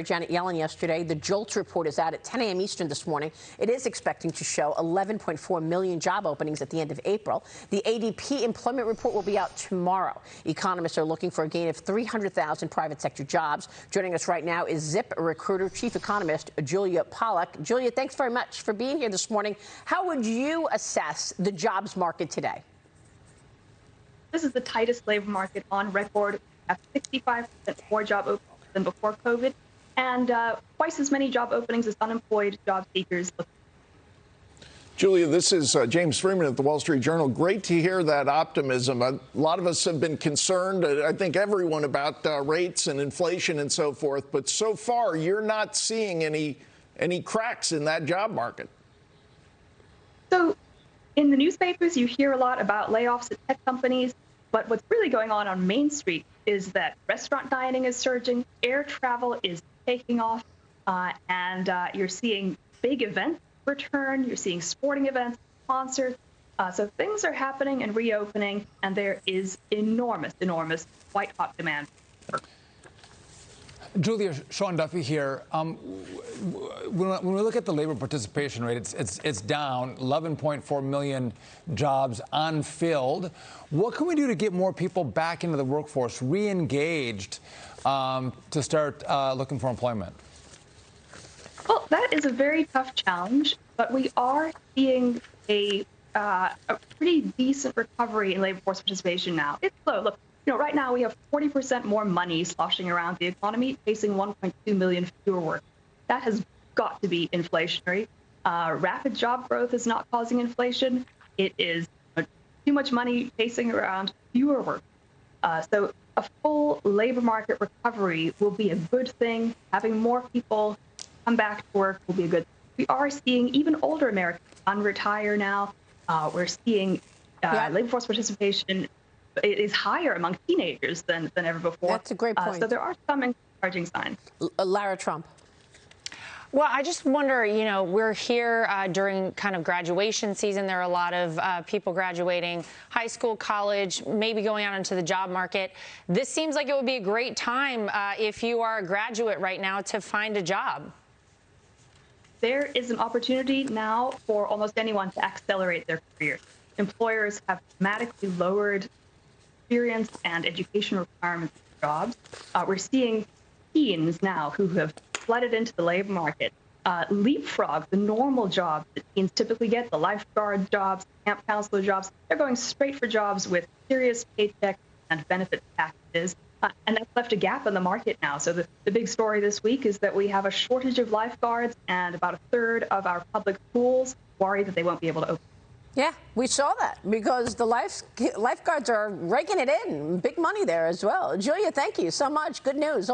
Janet Yellen yesterday. The JOLTS report is out at 10 a.m. Eastern this morning. It is expecting to show 11.4 million job openings at the end of April. The ADP employment report will be out tomorrow. Economists are looking for a gain of 300,000 private sector jobs. Joining us right now is ZipRecruiter chief economist Julia Pollak. Julia, thanks very much for being here this morning. How would you assess the jobs market today? This is the tightest labor market on record. We have 65% more job openings than before COVID, and twice as many job openings as unemployed job seekers. Julia, this is James Freeman at the Wall Street Journal. Great to hear that optimism. A lot of us have been concerned, I think everyone, about rates and inflation and so forth. But so far, you're not seeing any cracks in that job market. So in the newspapers, you hear a lot about layoffs at tech companies. But what's really going on Main Street is that restaurant dining is surging, air travel is taking off, and you're seeing big events return. You're seeing sporting events, concerts. So things are happening and reopening, and there is enormous, white hot demand. Julia, Sean Duffy here. When we look at the labor participation rate, it's down 11.4 million jobs unfilled. What can we do to get more people back into the workforce, re-engaged, to start looking for employment? Well, that is a very tough challenge, but we are seeing a pretty decent recovery in labor force participation now. It's slow. Look, right now we have 40% more money sloshing around the economy, facing 1.2 million fewer workers. That has got to be inflationary. Rapid job growth is not causing inflation. It is too much money chasing around fewer workers. So a full labor market recovery will be a good thing. Having more people come back to work will be a good thing. We are seeing even older Americans unretire now. We're seeing labor force participation is higher among teenagers than ever before. That's a great point. So there are some encouraging signs. Lara Trump. Well, I just wonder, we're here during kind of graduation season. There are a lot of people graduating high school, college, maybe going out into the job market. This seems like it would be a great time if you are a graduate right now to find a job. There is an opportunity now for almost anyone to accelerate their career. Employers have dramatically lowered experience and education requirements for jobs. We're seeing teens now who have flooded into the labor market leapfrog the normal jobs that teens typically get, the lifeguard jobs, camp counselor jobs. They're going straight for jobs with serious paychecks and benefit packages. And that's left a gap in the market now. So the big story this week is that we have a shortage of lifeguards, and about a third of our public pools worry that they won't be able to open. Yeah, we saw that because the lifeguards are raking it in. Big money there as well. Julia, thank you so much. Good news.